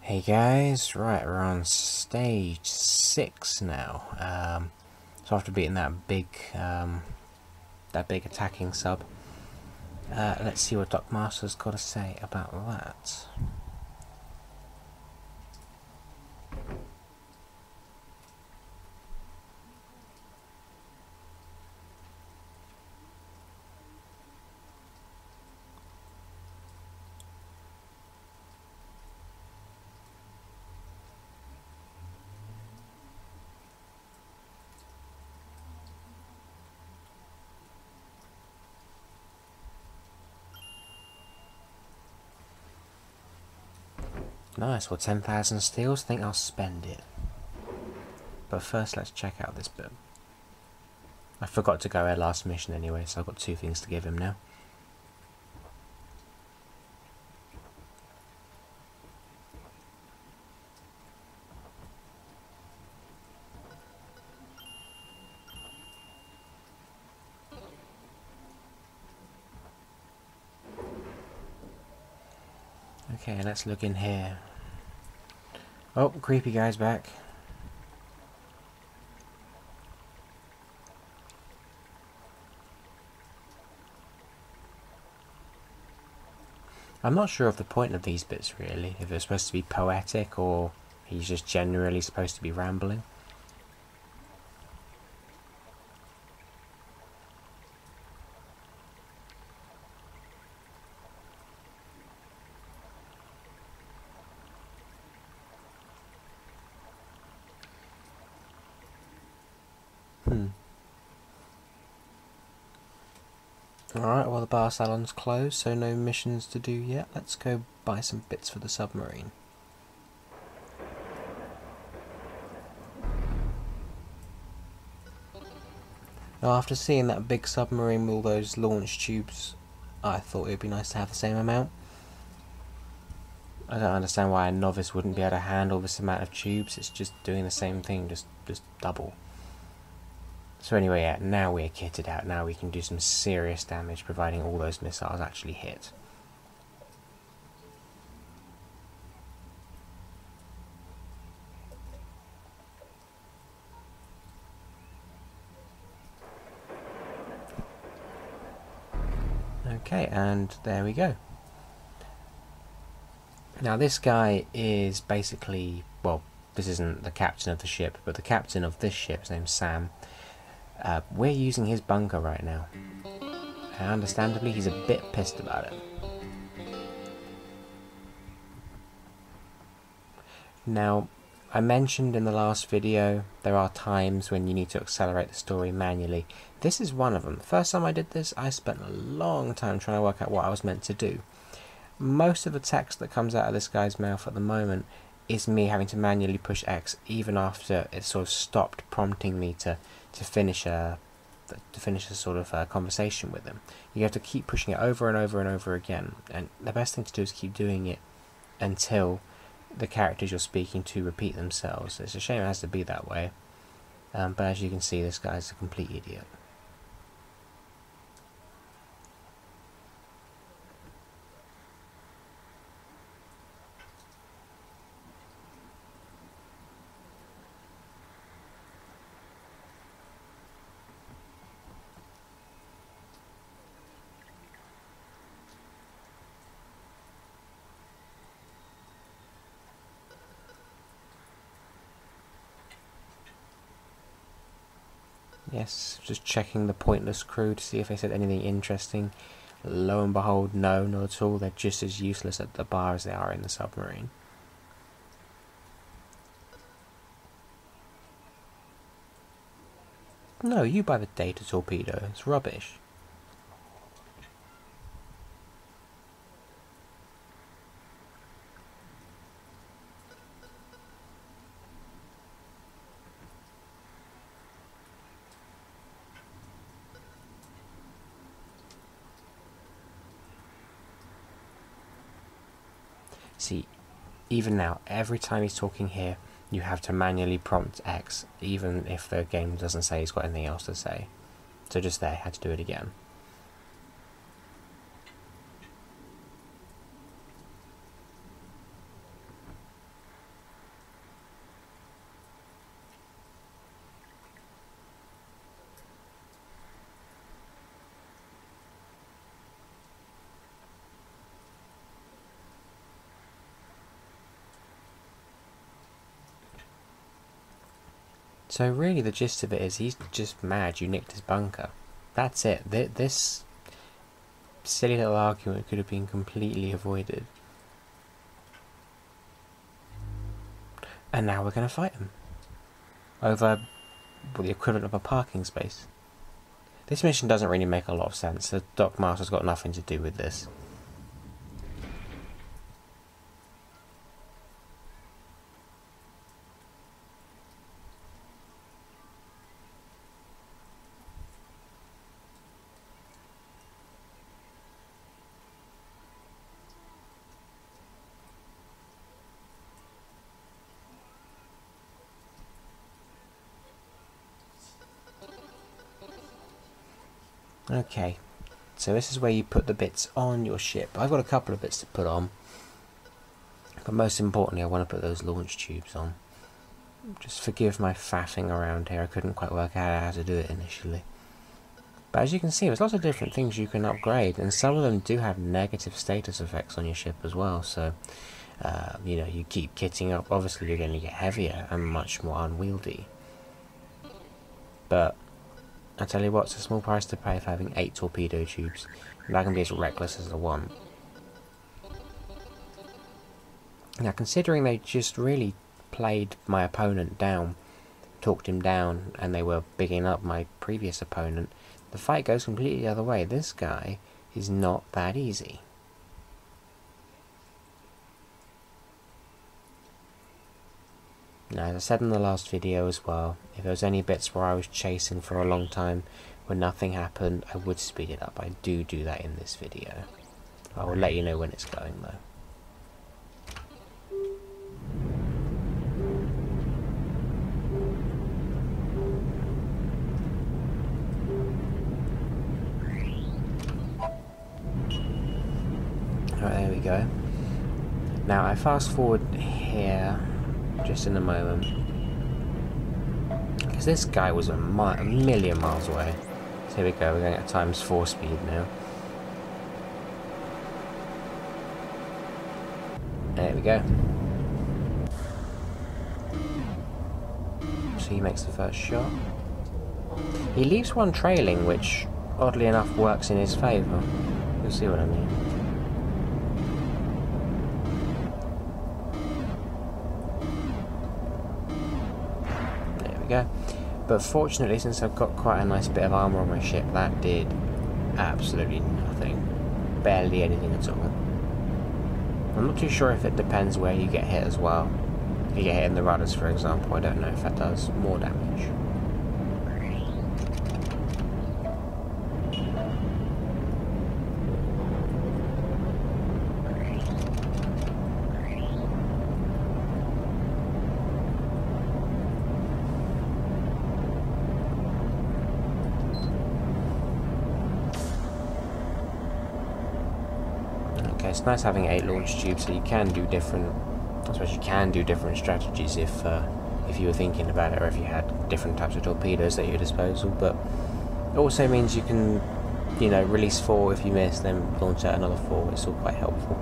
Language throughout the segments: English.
Hey guys, right, we're on stage 6 now. So after beating that big attacking sub, let's see what Doc Master's got to say about that. Nice, well 10,000 steals, think I'll spend it. But first let's check out this bit. I forgot to go our last mission anyway, so I've got 2 things to give him now. Okay, let's look in here. Oh, creepy guy's back. I'm not sure of the point of these bits really, if it's supposed to be poetic or he's just generally supposed to be rambling. Alright, well the bar salon's closed, so no missions to do yet. Let's go buy some bits for the submarine. Now after seeing that big submarine with all those launch tubes, I thought it would be nice to have the same amount. I don't understand why a novice wouldn't be able to handle this amount of tubes. It's just doing the same thing, just double. So anyway, yeah, now we're kitted out. Now we can do some serious damage, providing all those missiles actually hit. Okay, and there we go. Now this guy is basically, well, this isn't the captain of the ship, but the captain of this ship, his name's Sam. We're using his bunker right now, and understandably he's a bit pissed about it. Now, I mentioned in the last video there are times when you need to accelerate the story manually. This is one of them. The first time I did this, I spent a long time trying to work out what I was meant to do. Most of the text that comes out of this guy's mouth at the moment is me having to manually push X, even after it sort of stopped prompting me to finish a sort of conversation with him. You have to keep pushing it over and over and over again, and the best thing to do is keep doing it until the characters you're speaking to repeat themselves. It's a shame it has to be that way, but as you can see, this guy's a complete idiot. Yes, just checking the pointless crew to see if they said anything interesting. Lo and behold, no, not at all. They're just as useless at the bar as they are in the submarine. No, you buy the data torpedo. It's rubbish. See, even now, every time he's talking here, you have to manually prompt X, even if the game doesn't say he's got anything else to say. So just there, had to do it again. So really the gist of it is he's just mad you nicked his bunker. That's it. This silly little argument could have been completely avoided. And now we're going to fight him. Over the equivalent of a parking space. This mission doesn't really make a lot of sense. The Dockmaster's got nothing to do with this. Okay, so this is where you put the bits on your ship. I've got a couple of bits to put on, but most importantly I want to put those launch tubes on. Just forgive my faffing around here, I couldn't quite work out how to do it initially. But as you can see, there's lots of different things you can upgrade, and some of them do have negative status effects on your ship as well, so you know, you keep kitting up, obviously you're going to get heavier and much more unwieldy. But I tell you what, it's a small price to pay for having 8 torpedo tubes, and I can be as reckless as I want. Now, considering they just really played my opponent down, talked him down, and they were bigging up my previous opponent, the fight goes completely the other way. This guy is not that easy. Now, as I said in the last video as well, if there was any bits where I was chasing for a long time when nothing happened, I would speed it up. I do that in this video. I will let you know when it's going though. Alright, there we go. Now I fast forward here just in a moment, because this guy was a million miles away. So here we go, we're going at ×4 speed now. There we go. So he makes the first shot. He leaves one trailing, which oddly enough works in his favour. You'll see what I mean. Go. But fortunately, since I've got quite a nice bit of armour on my ship, that did absolutely nothing. Barely anything at all. I'm not too sure if it depends where you get hit as well. If you get hit in the rudders, for example, I don't know if that does more damage. It's nice having 8 launch tubes, so you can do different. I suppose you can do different strategies if you were thinking about it, or if you had different types of torpedoes at your disposal. But it also means you can, you know, release 4 if you miss, then launch out another 4. It's all quite helpful.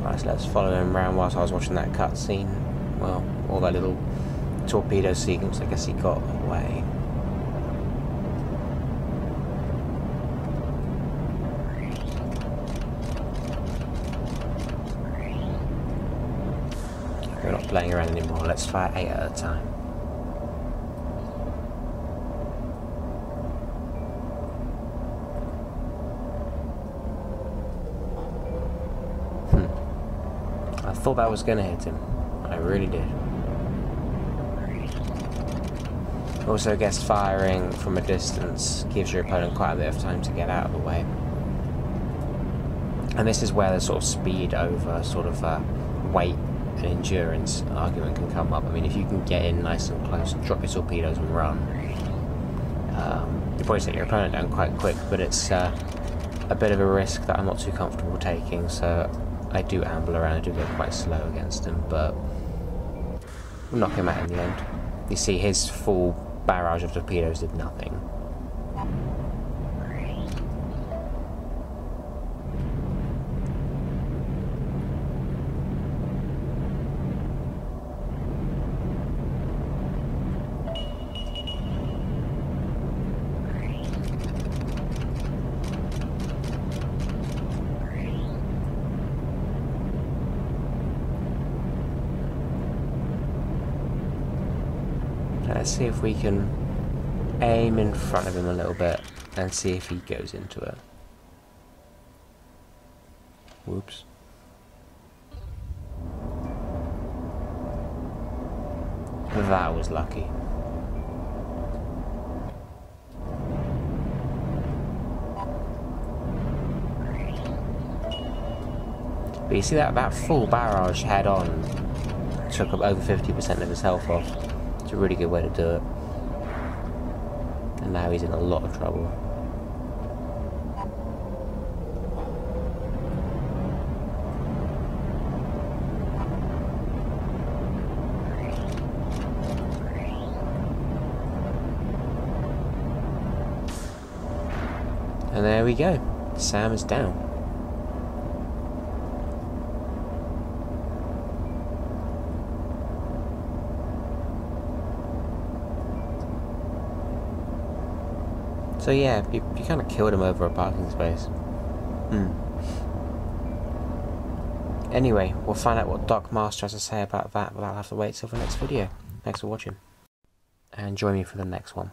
Right, so let's follow him around whilst I was watching that cutscene. Well, all that little torpedo sequence, I guess he got away. We're not playing around anymore, let's fire 8 at a time. I thought that was going to hit him. I really did. Also, I guess firing from a distance gives your opponent quite a bit of time to get out of the way. And this is where the sort of speed over sort of weight and endurance argument can come up. I mean, if you can get in nice and close, drop your torpedoes and run, you'll probably take your opponent down quite quick, but it's a bit of a risk that I'm not too comfortable taking, so I do amble around, I do go quite slow against him, but we'll knock him out in the end. You see, his full barrage of torpedoes did nothing. Let's see if we can aim in front of him a little bit and see if he goes into it. Whoops. That was lucky. But you see that full barrage head on took up over 50% of his health off. It's a really good way to do it. And now he's in a lot of trouble. And there we go. Sam is down. So yeah, you kind of killed him over a parking space. Anyway, we'll find out what Doc Master has to say about that, but I'll have to wait till the next video. Thanks for watching. And join me for the next one.